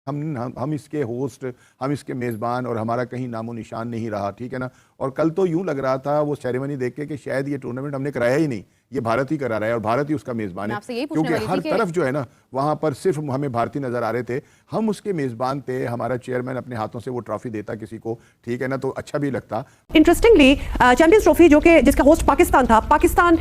हम इसके होस्ट, हम इसके मेज़बान और हमारा कहीं नामो निशान नहीं रहा, ठीक है ना। और कल तो यूं लग रहा था वो सेरेमनी देख के कि शायद ये टूर्नामेंट हमने कराया ही नहीं, ये भारत ही करा रहा है और भारत ही उसका मेज़बान है, क्योंकि हर तरफ जो है ना वहाँ पर सिर्फ हमें भारतीय नज़र आ रहे थे। हम उसके मेज़बान थे, हमारा चेयरमैन अपने हाथों से वो ट्रॉफी देता किसी को, ठीक है ना, तो अच्छा भी लगता। इंटरेस्टिंगली चैंपियंस ट्रॉफी जो कि जिसका होस्ट पाकिस्तान था, पाकिस्तान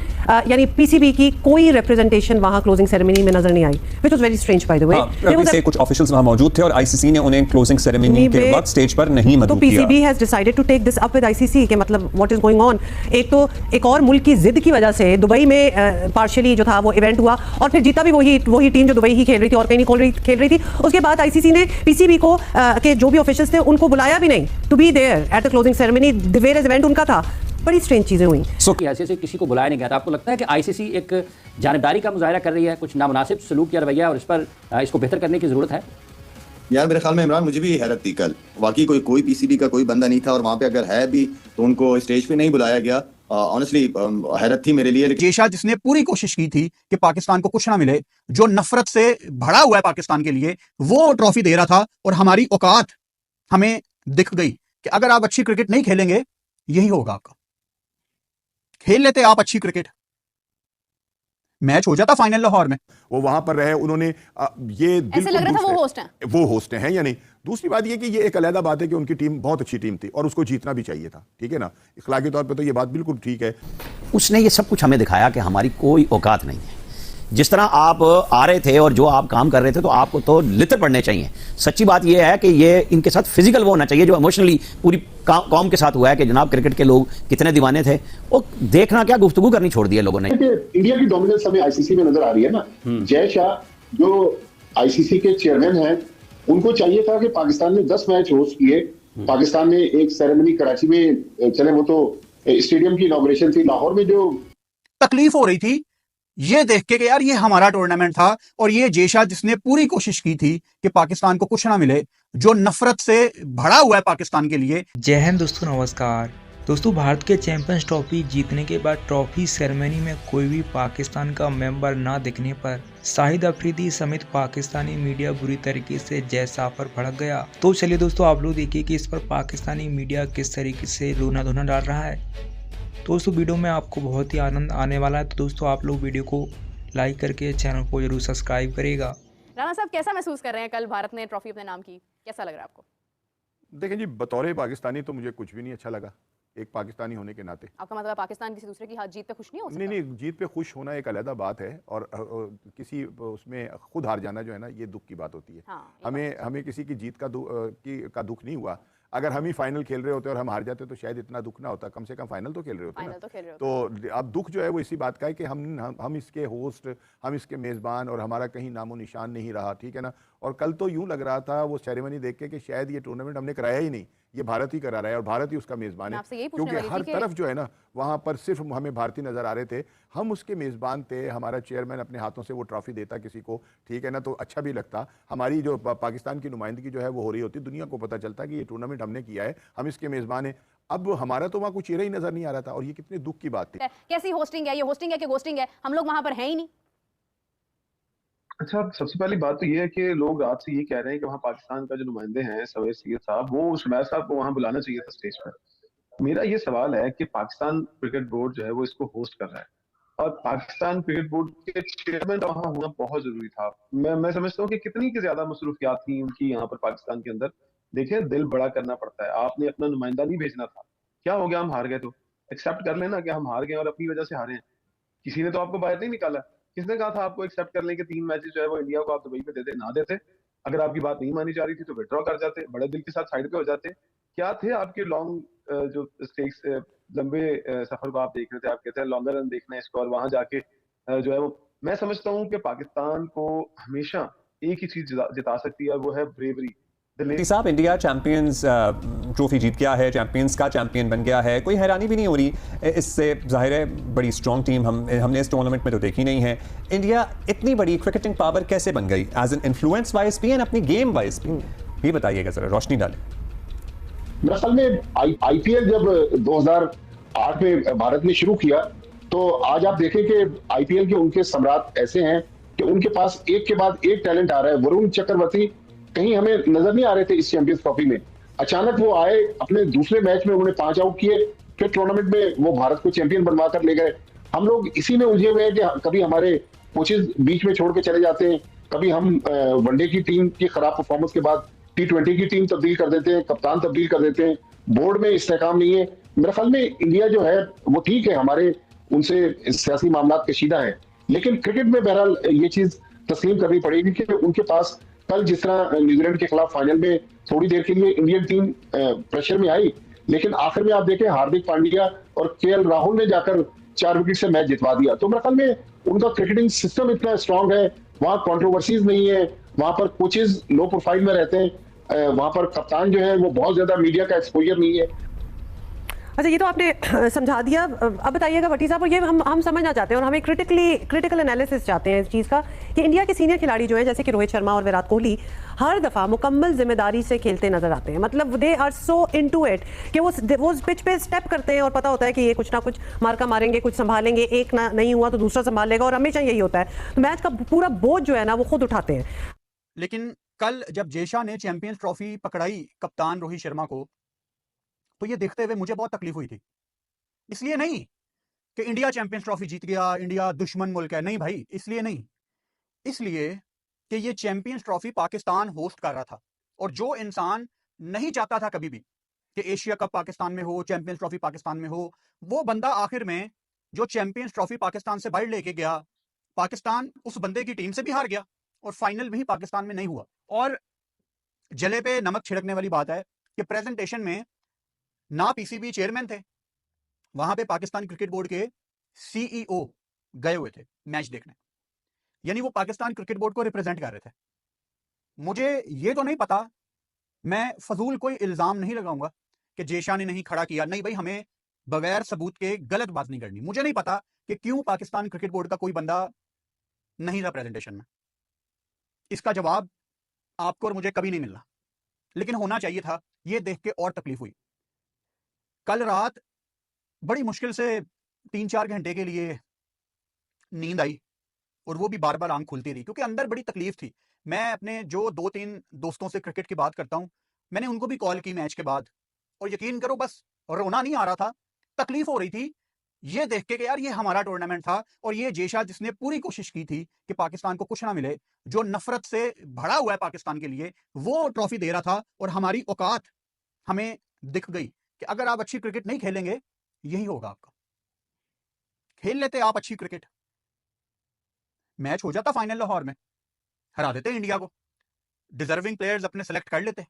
यानी पीसीबी की कोई रिप्रेजेंटेशन वहाँ क्लोजिंग सेरेमनी में नजर नहीं आई, which was very strange by the way. कुछ ऑफिशियल्स वहाँ मौजूद थे और आईसीसी ने उन्हें क्लोजिंग सेरेमनी के वक्त स्टेज पर नहीं मदद किया। तो PCB has decided to take this up with ICC के मतलब व्हाट इज गोइंग ऑन। एक तो एक और मुल्क की जिद की वजह से दुबई में पार्शियली जो था वो इवेंट हुआ और फिर जीता भी वही टीम जो दुबई ही खेल रही थी और कहीं नहीं खेल रही थी। उसके बाद आईसीसी ने पीसीबी को के जो भी ऑफिशियल्स थे उनको बुलाया भी नहीं to be there at the closing ceremony. दिवेर इवेंट उनका था, बड़ी स्ट्रेंज चीजें हुई। ऐसे से किसी को बुलाया नहीं गया था। आपको लगता है कि आईसीसी एक जानबदारी का मुजाहरा कर रही है, कुछ नामुनासिब सलूक या रवैया, और इस पर इसको बेहतर करने की जरूरत है? यार मेरे ख्याल में इमरान, मुझे भी हैरत थी कल, वाकई कोई पीसीबी का कोई बंदा नहीं था और वहाँ पे अगर है भी तो उनको स्टेज पे नहीं बुलाया गया। ऑनेस्टली हैरत थी मेरे लिए। जेशा जिसने पूरी कोशिश की थी कि पाकिस्तान को कुछ ना मिले, जो नफरत से भरा हुआ है पाकिस्तान के लिए, वो ट्रॉफी दे रहा था और हमारी औकात हमें दिख गई कि अगर आप अच्छी क्रिकेट नहीं खेलेंगे यही होगा आपका। खेल लेते आप अच्छी क्रिकेट, मैच हो जाता फाइनल लाहौर में। वो वहां पर रहे, उन्होंने ये ऐसे लग रहा था वो होस्ट हैं या नहीं। दूसरी बात ये कि ये एक अलग बात है कि उनकी टीम बहुत अच्छी टीम थी और उसको जीतना भी चाहिए था, ठीक है ना। इखलाकी तौर पे तो ये बात बिल्कुल ठीक है। उसने ये सब कुछ हमें दिखाया कि हमारी कोई औकात नहीं है। जिस तरह आप आ रहे थे और जो आप काम कर रहे थे तो आपको तो लितर पड़ने चाहिए। सच्ची बात यह है कि ये इनके साथ फिजिकल वो होना चाहिए जो इमोशनली पूरी कौम के साथ हुआ है कि जनाब क्रिकेट के लोग कितने दीवाने थे। वो देखना क्या, गुफ्तगू करनी छोड़ दी है लोगों ने। इंडिया की डोमिनेंस हमें आईसीसी में नजर आ रही है ना। जय शाह जो आईसीसी के चेयरमैन हैं, उनको चाहिए था कि पाकिस्तान ने 10 मैच होस्ट किए। पाकिस्तान ने एक सेरेमनी कराची में चले, वो तो स्टेडियम की इनॉग्रेशन थी। लाहौर में जो तकलीफ हो रही थी ये देख के कि यार ये हमारा टूर्नामेंट था और ये जेशा जिसने पूरी कोशिश की थी कि पाकिस्तान को कुछ ना मिले, जो नफरत से भरा हुआ है पाकिस्तान के लिए। जय हिंद दोस्तों, नमस्कार दोस्तों। भारत के चैंपियंस ट्रॉफी जीतने के बाद ट्रॉफी सेरेमनी में कोई भी पाकिस्तान का मेंबर ना दिखने पर शाहिद अफरीदी समेत पाकिस्तानी मीडिया बुरी तरीके से जैसा पर भड़क गया। तो चलिए दोस्तों आप लोग देखिए कि इस पर पाकिस्तानी मीडिया किस तरीके से रोना धोना डाल रहा है। दोस्तों वीडियो में आपको बहुत ही आनंद आने वाला है, तो दोस्तों आप लोग वीडियो को लाइक करके चैनल को जरूर सब्सक्राइब करिएगा। राणा साहब कैसा महसूस कर रहे हैं, कल भारत ने ट्रॉफी अपने नाम की, कैसा लग रहा है आपको? देखें जी, बतौर पाकिस्तानी तो मुझे कुछ भी नहीं अच्छा लगा, एक पाकिस्तानी होने के नाते। आपका मतलब पाकिस्तान किसी दूसरे की जीत पे खुश नहीं हो सकता? नहीं, जीत पे खुश होना एक अलग बात है और किसी उसमें खुद हार जाना जो है ना, ये दुख की बात होती है। हाँ, हमें किसी की जीत का दुख नहीं हुआ। अगर हम ही फाइनल खेल रहे होते और हम हार जाते तो शायद इतना दुख ना होता, कम से कम फाइनल तो खेल रहे होते ना। तो अब दुख जो है वो इसी बात का है कि हम इसके होस्ट, हम इसके मेज़बान और हमारा कहीं नामो निशान नहीं रहा, ठीक है ना। और कल तो यूं लग रहा था वो सेरेमनी देख के कि शायद ये टूर्नामेंट हमने कराया ही नहीं, ये भारत ही करा रहा है और भारत ही उसका मेज़बान है, क्योंकि हर तरफ जो है ना वहाँ पर सिर्फ हमें भारतीय नज़र आ रहे थे। हम उसके मेज़बान थे, हमारा चेयरमैन अपने हाथों से वो ट्रॉफी देता किसी को, ठीक है ना, तो अच्छा भी लगता। हमारी जो पाकिस्तान की नुमाइंदगी जो है वो हो रही होती, दुनिया को पता चलता कि ये टूर्नामेंट हमने किया है, हम इसके मेज़बान हैं। अब हमारा तो वहाँ कुछ चेहरा ही नजर नहीं आ रहा था और ये कितने दुख की बात थी। कैसी होस्टिंग है ये, होस्टिंग है कि गोस्टिंग है? हम लोग वहाँ पर हैं ही नहीं। अच्छा, सबसे पहली बात तो ये है कि लोग आपसे ये कह रहे हैं कि वहाँ पाकिस्तान का जो नुमाइंदे हैं सवेर सैयद साहब, वो शुमैर साहब को वहाँ बुलाना चाहिए था स्टेज पर। मेरा ये सवाल है कि पाकिस्तान क्रिकेट बोर्ड जो है वो इसको होस्ट कर रहा है और पाकिस्तान क्रिकेट बोर्ड के चेयरमैन का वहाँ होना बहुत जरूरी था। मैं समझता हूँ कि कितनी की ज्यादा मसरूफियात थी उनकी यहाँ पर पाकिस्तान के अंदर। देखिए, दिल बड़ा करना पड़ता है, आपने अपना नुमाइंदा नहीं भेजना था। क्या हो गया, हम हार गए तो एक्सेप्ट कर लेना कि हम हार गए और अपनी वजह से हारे हैं। किसी ने तो आपको बाहर नहीं निकाला। किसने कहा था आपको एक्सेप्ट कर लें कि 3 मैचेस जो है वो इंडिया को आप दुबई में दे दे? ना देते। अगर आपकी बात नहीं मानी जा रही थी तो विड्रॉ कर जाते, बड़े दिल के साथ साइड पे हो जाते। क्या थे आपके लॉन्ग जो स्टेक्स, लंबे सफर को आप देख रहे थे, आप कहते हैं लॉन्गर रन देखना है इसको, और वहां जाके जो है वो, मैं समझता हूँ कि पाकिस्तान को हमेशा एक ही चीज जिता सकती है, वो है ब्रेवरी। साहब, इंडिया चैंपियंस ट्रॉफी जीत गया है, चैंपियंस का चैंपियन बन गया है, कोई हैरानी भी नहीं हो रही इससे। जाहिर है बड़ी स्ट्रॉन्ग टीम हमने इस टूर्नामेंट में तो देखी नहीं है। इंडिया इतनी बड़ी क्रिकेटिंग पावर कैसे बन गई, एज एन इन्फ्लुएंस वाइज भी एंड अपनी गेम वाइज भी, ये बताइएगा जरा, रोशनी डालें। दरअसल में आईपीएल जब 2008 में भारत ने शुरू किया तो आज आप देखें कि आईपीएल के उनके सम्राट ऐसे हैं कि उनके पास एक के बाद एक टैलेंट आ रहा है। वरुण चक्रवर्ती कहीं हमें नजर नहीं आ रहे थे इस चैंपियंस ट्रॉफी में। अचानक वो आए, अपने दूसरे मैच में उन्होंने 5 आउट किए, फिर टूर्नामेंट में वो भारत को चैंपियन बनवा कर ले गए। हम लोग इसी में उलझे हुए हैं कि कभी हमारे कोचेज बीच में छोड़ के चले जाते हैं, कभी हम वनडे की टीम की खराब परफॉर्मेंस के बाद T20 की टीम तब्दील कर देते हैं, कप्तान तब्दील कर देते हैं, बोर्ड में इस्तेकाम नहीं है। मेरे ख्याल में इंडिया जो है वो ठीक है, हमारे उनसे सियासी मामला कशीदा है, लेकिन क्रिकेट में बहरहाल ये चीज तस्लीम करनी पड़ेगी कि उनके पास कल जिस तरह न्यूजीलैंड के खिलाफ फाइनल में थोड़ी देर के लिए इंडियन टीम प्रेशर में आई, लेकिन आखिर में आप देखें हार्दिक पांड्या और KL राहुल ने जाकर 4 विकेट से मैच जितवा दिया। तो मेरे ख्याल में उनका क्रिकेटिंग सिस्टम इतना स्ट्रांग है, वहां कंट्रोवर्सीज नहीं है, वहां पर कोचेज लो प्रोफाइल में रहते हैं, वहां पर कप्तान जो है वो बहुत ज्यादा मीडिया का एक्सपोजर नहीं है। अच्छा, ये तो आपने समझा दिया। अब बताइएगा भट्टी साहब, और ये हम समझना चाहते हैं और हमें क्रिटिकल एनालिसिस चाहते हैं इस चीज़ का कि इंडिया के सीनियर खिलाड़ी जो हैं जैसे कि रोहित शर्मा और विराट कोहली हर दफ़ा मुकम्मल जिम्मेदारी से खेलते नजर आते हैं। मतलब they are so into it कि वो पिच पे स्टेप करते हैं और पता होता है कि ये कुछ ना कुछ मार्का मारेंगे, कुछ संभालेंगे, एक ना नहीं हुआ तो दूसरा संभाल लेगा, और हमेशा यही होता है। तो मैच का पूरा बोझ जो है ना वो खुद उठाते हैं। लेकिन कल जब जेशा ने चैंपियंस ट्रॉफी पकड़ाई कप्तान रोहित शर्मा को, तो ये देखते हुए मुझे बहुत तकलीफ हुई थी। इसलिए नहीं कि इंडिया चैंपियंस ट्रॉफी जीत गया, इंडिया दुश्मन मुल्क है, नहीं भाई, इसलिए नहीं। इसलिए कि ये चैंपियंस ट्रॉफी पाकिस्तान होस्ट कर रहा था, और जो इंसान नहीं चाहता था कभी भी कि एशिया कप पाकिस्तान में हो, चैंपियंस ट्रॉफी पाकिस्तान में हो, वो बंदा आखिर में जो चैंपियंस ट्रॉफी पाकिस्तान से बाहर लेके गया, पाकिस्तान उस बंदे की टीम से भी हार गया और फाइनल भी पाकिस्तान में नहीं हुआ। और जले पे नमक छिड़कने वाली बात है कि प्रेजेंटेशन में ना PCB चेयरमैन थे, वहां पे पाकिस्तान क्रिकेट बोर्ड के CEO गए हुए थे मैच देखने, यानी वो पाकिस्तान क्रिकेट बोर्ड को रिप्रेजेंट कर रहे थे। मुझे ये तो नहीं पता, मैं फजूल कोई इल्जाम नहीं लगाऊंगा कि जेशा ने नहीं खड़ा किया, नहीं भाई, हमें बगैर सबूत के गलत बात नहीं करनी। मुझे नहीं पता कि क्यों पाकिस्तान क्रिकेट बोर्ड का कोई बंदा नहीं था प्रेजेंटेशन में, इसका जवाब आपको और मुझे कभी नहीं मिलना, लेकिन होना चाहिए था। ये देख के और तकलीफ हुई। कल रात बड़ी मुश्किल से 3-4 घंटे के लिए नींद आई, और वो भी बार बार आंख खुलती रही, क्योंकि अंदर बड़ी तकलीफ थी। मैं अपने जो 2-3 दोस्तों से क्रिकेट की बात करता हूं, मैंने उनको भी कॉल की मैच के बाद, और यकीन करो बस रोना नहीं आ रहा था, तकलीफ हो रही थी ये देख के कि यार ये हमारा टूर्नामेंट था, और ये जेशा जिसने पूरी कोशिश की थी कि पाकिस्तान को कुछ ना मिले, जो नफरत से भरा हुआ है पाकिस्तान के लिए, वो ट्रॉफी दे रहा था, और हमारी औकात हमें दिख गई कि अगर आप अच्छी क्रिकेट नहीं खेलेंगे यही होगा आपका। खेल लेते आप अच्छी क्रिकेट, मैच हो जाता फाइनल लाहौर में, हरा देते इंडिया को, डिजर्विंग प्लेयर्स अपने सेलेक्ट कर लेते,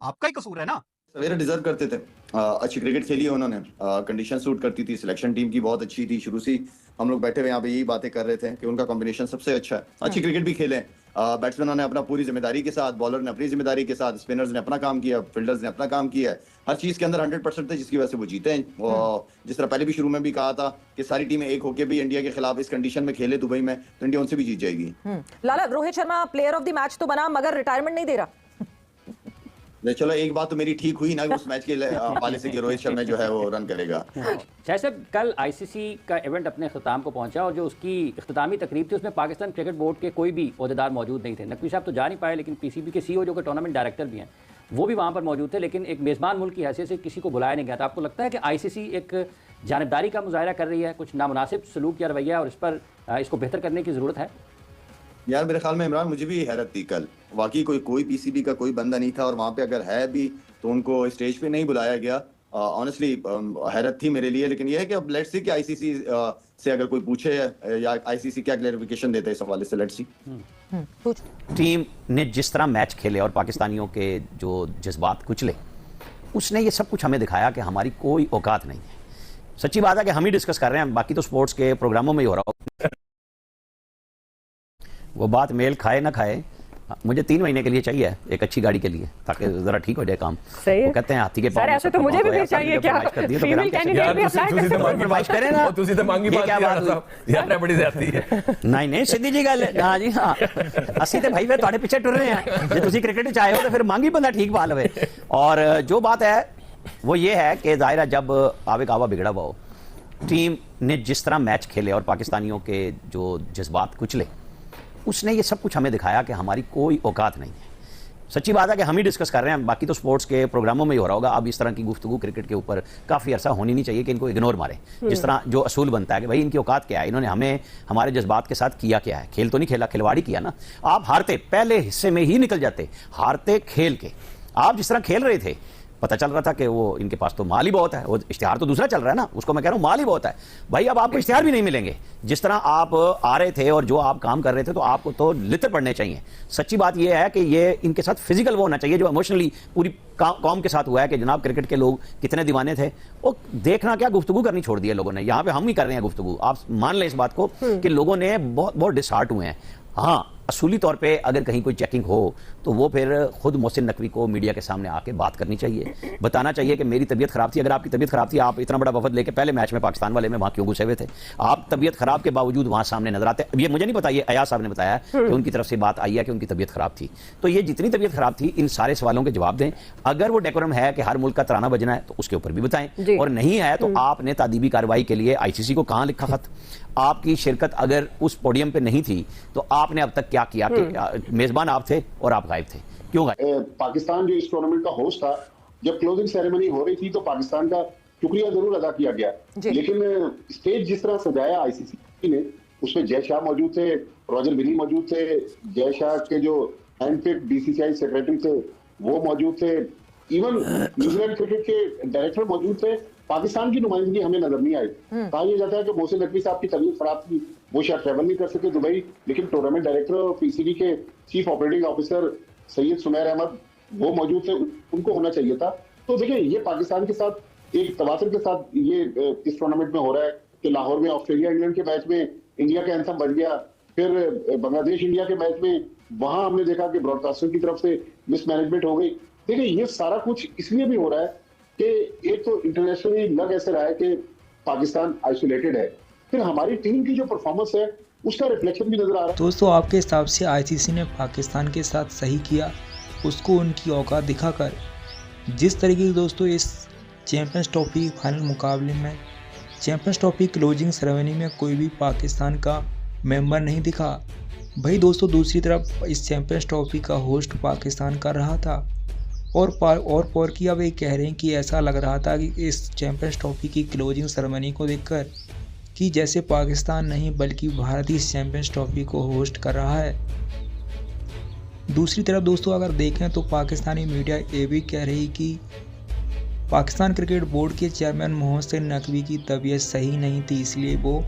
आपका ही कसूर है ना। सवेरे डिजर्व करते थे, अच्छी क्रिकेट खेली है उन्होंने, कंडीशन सूट करती थी, सिलेक्शन टीम की बहुत अच्छी थी। शुरू से हम लोग बैठे हुए यहाँ पे यही बातें कर रहे थे कि उनका कॉम्बिनेशन सबसे अच्छा है, अच्छी क्रिकेट भी खेले। बैट्समैनों ने अपना पूरी जिम्मेदारी के साथ, बॉलर ने अपनी जिम्मेदारी के साथ, स्पिनर्स ने अपना काम किया, फील्डर्स ने अपना काम किया है, हर चीज के अंदर 100% थे, जिसकी वजह से वो जीते हैं। और जिस तरह पहले भी शुरू में भी कहा था कि सारी टीमें एक होकर भी इंडिया के खिलाफ इस कंडीशन में खेले दुबई में, तो इंडिया उनसे भी जीत जाएगी। लाला, Rohit Sharma player of the match तो बना, मगर रिटायरमेंट नहीं दे रहा। चलो एक बात तो मेरी ठीक हुई ना उस मैच के हवाले से कि रोहित शर्मा जो है वो रन करेगा। जैसे कल ICC का इवेंट अपने अख्ताम को पहुंचा, और जो उसकी इख्तितामी तकरीब थी उसमें पाकिस्तान क्रिकेट बोर्ड के कोई भी ओहदेदार मौजूद नहीं थे। नकवी साहब तो जा नहीं पाए, लेकिन PCB के CEO जो कि टूर्नामेंट डायरेक्टर भी हैं वो भी वहाँ पर मौजूद थे, लेकिन एक मेज़बान मुल्क की हैसियत से किसी को बुलाया नहीं गया था। आपको लगता है कि ICC एक जानबदारी का मुजाहरा कर रही है, कुछ नामुनासिब सलूक या रवैया, और इस पर इसको बेहतर करने की ज़रूरत है? यार मेरे ख्याल में इमरान, मुझे भी हैरत थी कल, वाकई कोई PCB का कोई बंदा नहीं था, और वहाँ पे अगर है भी तो उनको स्टेज पे नहीं बुलाया गया। ऑनेस्टली हैरत थी मेरे लिए, लेकिन ये है कि अब लेट्स सी कि ICC से अगर कोई पूछे या ICC क्या क्लैरिफिकेशन देता है इस हवाले से, लेट्स सी। टीम ने जिस तरह मैच खेले और पाकिस्तानियों के जो जज्बात कुचले, उसने ये सब कुछ हमें दिखाया कि हमारी कोई औकात नहीं है। सच्ची बात है कि हम ही डिस्कस कर रहे हैं, बाकी तो स्पोर्ट्स के प्रोग्रामों में ही हो रहा हो। वो बात मेल खाए ना खाए, मुझे 3 महीने के लिए चाहिए एक अच्छी गाड़ी के लिए, ताकि जरा ठीक हो जाए काम। वो कहते हैं हाथी के पाँव। ऐसे तो मुझे भी चाहिए क्या? फीमेल कैंडिडेट भी अप्लाई कर सकते हैं ना? तुसी तो मांगी बात क्या बात यार बड़ी जाती है। नहीं सीधी जी गल, हां जी हां, ਅਸੀਂ ਤੇ ਭਾਈ ਵੇ ਤੁਹਾਡੇ ਪਿੱਛੇ ਟੁਰ ਰਹੇ हैं, ਜੇ ਤੁਸੀਂ क्रिकेट ਚ आए हो तो फिर मांगी बंदा ठीक बाल होवे। और जो बात है वो ये है कि जाहिर है जब आवे कावा बिगड़ा हुआ हो, टीम ने जिस तरह मैच खेले और पाकिस्तानियों के जो जज्बात कुचले, उसने ये सब कुछ हमें दिखाया कि हमारी कोई औकात नहीं है। सच्ची बात है कि हम ही डिस्कस कर रहे हैं, बाकी तो स्पोर्ट्स के प्रोग्रामों में ही हो रहा होगा। अब इस तरह की गुफ्तगू क्रिकेट के ऊपर काफ़ी अर्सा होनी नहीं चाहिए कि इनको इग्नोर मारे। जिस तरह जो असूल बनता है कि भाई इनकी औकात क्या है, इन्होंने हमें हमारे जज्बात के साथ किया क्या है। खेल तो नहीं खेला, खिलवाड़ी किया ना। आप हारते पहले हिस्से में ही निकल जाते, हारते खेल के। आप जिस तरह खेल रहे थे, पता चल रहा था कि वो इनके पास तो माल ही बहुत है, वो इश्तिहार तो दूसरा चल रहा है ना, उसको मैं कह रहा हूँ माल ही बहुत है। भाई अब आपको इश्तिहार भी नहीं मिलेंगे। जिस तरह आप आ रहे थे और जो आप काम कर रहे थे, तो आपको तो लितर पड़ने चाहिए। सच्ची बात यह है कि ये इनके साथ फिजिकल वो होना चाहिए जो इमोशनली पूरी कौम के साथ हुआ है कि जनाब क्रिकेट के लोग कितने दीवाने थे। वो देखना क्या, गुफ्तगू करनी छोड़ दी है लोगों ने। यहाँ पे हम ही कर रहे हैं गुफ्तगू, आप मान लें इस बात को कि लोगों ने बहुत डिसहार्ट हुए हैं। हाँ, असूली तौर पे अगर कहीं कोई चेकिंग हो तो वो फिर खुद मोहसिन नकवी को मीडिया के सामने आके बात करनी चाहिए, बताना चाहिए कि मेरी तबीयत खराब थी। अगर आपकी तबीयत खराब थी, आप इतना बड़ा वफद लेके पहले मैच में पाकिस्तान वाले में वहाँ क्यों घुसे हुए थे? आप तबीयत खराब के बावजूद वहाँ सामने नजर आते। ये मुझे नहीं पता, ये अयाज साहब ने बताया कि उनकी तरफ से बात आई है कि उनकी तबीयत खराब थी। तो ये जितनी तबीयत खराब थी, इन सारे सवालों के जवाब दें। अगर वो डेकोरम है कि हर मुल्क का तराना बजना है तो उसके ऊपर भी बताएं, और नहीं है तो आपने तादीबी कार्रवाई के लिए ICC को कहाँ लिखा खत? आपकी शिरकत अगर उस पोडियम पे नहीं थी तो आपने अब तक क्या किया? कि मेजबान आप थे और आप गायब थे, क्यों गायब? पाकिस्तान जो इस टूर्नामेंट का होस्ट था, जब क्लोजिंग सेरेमनी हो रही थी तो पाकिस्तान का शुक्रिया जरूर अदा किया गया, लेकिन स्टेज जिस तरह सजाया ICC ने, उसमें जय शाह मौजूद थे, रॉजर मिली मौजूद थे, जय शाह के जो हैंडपिक BCCI सेक्रेटरी थे वो मौजूद थे, इवन न्यूजीलैंड क्रिकेट के डायरेक्टर मौजूद थे। पाकिस्तान की नुमाइंदगी हमें नजर नहीं आई। कहा यह जाता है कि मोहसिन नकवी साहब की तबीयत खराब थी, वो शायद ट्रैवल नहीं कर सके दुबई, लेकिन टूर्नामेंट डायरेक्टर और PCB के chief operating officer Syed Sumair Ahmed वो मौजूद थे, उनको होना चाहिए था। तो देखिए, ये पाकिस्तान के साथ एक तवातर के साथ ये इस टूर्नामेंट में हो रहा है कि लाहौर में ऑस्ट्रेलिया इंग्लैंड के मैच में इंडिया का एंथम बज गया, फिर बांग्लादेश इंडिया के मैच में वहां हमने देखा कि ब्रॉडकास्टर की तरफ से मिसमैनेजमेंट हो गई। देखिए, ये सारा कुछ इसलिए भी हो रहा है कि एक तो इंटरनेशनली लग ऐसे रहा है कि पाकिस्तान आइसोलेटेड है, फिर हमारी टीम की जो परफॉर्मेंस है उसका रिफ्लेक्शन भी नजर आ रहा है। दोस्तों, आपके हिसाब से ICC ने पाकिस्तान के साथ सही किया, उसको उनकी औकात दिखाकर? जिस तरीके से दोस्तों इस चैंपियंस ट्रॉफी फाइनल मुकाबले में, चैंपियंस ट्रॉफी क्लोजिंग सेरेमनी में कोई भी पाकिस्तान का मेंबर नहीं दिखा। भाई दोस्तों, दूसरी तरफ इस चैंपियंस ट्रॉफी का होस्ट पाकिस्तान कर रहा था, और की अब ये कह रहे हैं कि ऐसा लग रहा था कि इस चैंपियंस ट्रॉफी की क्लोजिंग सेरेमनी को देखकर कि जैसे पाकिस्तान नहीं बल्कि भारत ही इस चैंपियंस ट्रॉफी को होस्ट कर रहा है। दूसरी तरफ दोस्तों अगर देखें तो पाकिस्तानी मीडिया ये भी कह रही कि पाकिस्तान क्रिकेट बोर्ड के चेयरमैन मोहसिन नकवी की तबीयत सही नहीं थी, इसलिए वो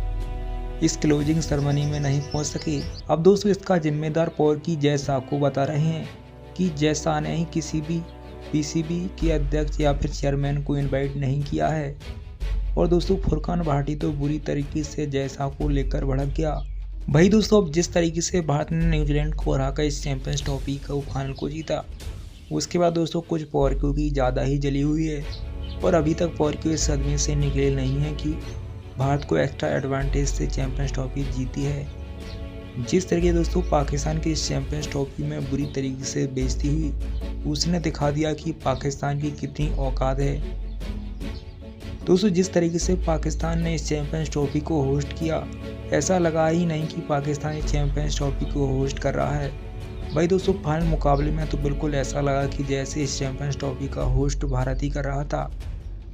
इस क्लोजिंग सेरेमनी में नहीं पहुंच सके। अब दोस्तों इसका जिम्मेदार पोर्की जय शाह को बता रहे हैं कि जय शाह ने ही किसी भी PCB के अध्यक्ष या फिर चेयरमैन को इनवाइट नहीं किया है। और दोस्तों फुरकान भाटी तो बुरी तरीके से जय शाह को लेकर भड़क गया। भाई दोस्तों, अब जिस तरीके से भारत ने न्यूजीलैंड को हराकर इस चैंपियंस ट्रॉफी का फाइनल को जीता, उसके बाद दोस्तों कुछ पोर्कियों की ज़्यादा ही जली हुई है, और अभी तक पोर्कियों इस सदमे से निकले नहीं हैं कि भारत को एक्स्ट्रा एडवांटेज से चैंपियंस ट्रॉफी जीती है। जिस तरीके दोस्तों पाकिस्तान की इस चैंपियंस ट्रॉफी में बुरी तरीके से बेइज्जती हुई, उसने दिखा दिया कि पाकिस्तान की कितनी औकात है। दोस्तों, जिस तरीके से पाकिस्तान ने इस चैंपियंस ट्रॉफी को होस्ट किया, ऐसा लगा ही नहीं कि पाकिस्तान इस चैंपियंस ट्रॉफी को होस्ट कर रहा है। भाई दोस्तों, फाइनल मुकाबले में तो बिल्कुल ऐसा लगा कि जैसे इस चैंपियंस ट्रॉफी का होस्ट भारत ही कर रहा था।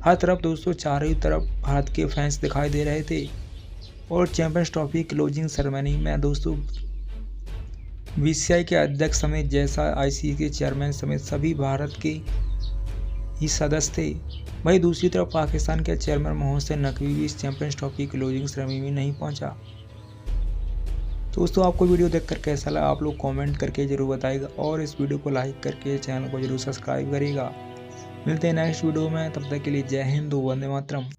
हर तरफ दोस्तों चारों तरफ भारत के फैंस दिखाई दे रहे थे, और चैंपियंस ट्रॉफी क्लोजिंग सेरेमनी में दोस्तों BCCI के अध्यक्ष समेत जैसा ICC के चेयरमैन समेत सभी भारत के ही सदस्य थे। वहीं दूसरी तरफ पाकिस्तान के चेयरमैन मोहसिन नकवी भी इस चैंपियंस ट्रॉफी क्लोजिंग सेरेमनी में नहीं पहुंचा। दोस्तों, आपको वीडियो देखकर कैसा लगा आप लोग कमेंट करके जरूर बताइएगा, और इस वीडियो को लाइक करके चैनल को जरूर सब्सक्राइब करिएगा। मिलते हैं नेक्स्ट वीडियो में, तब तक के लिए जय हिंद, वंदे मातरम।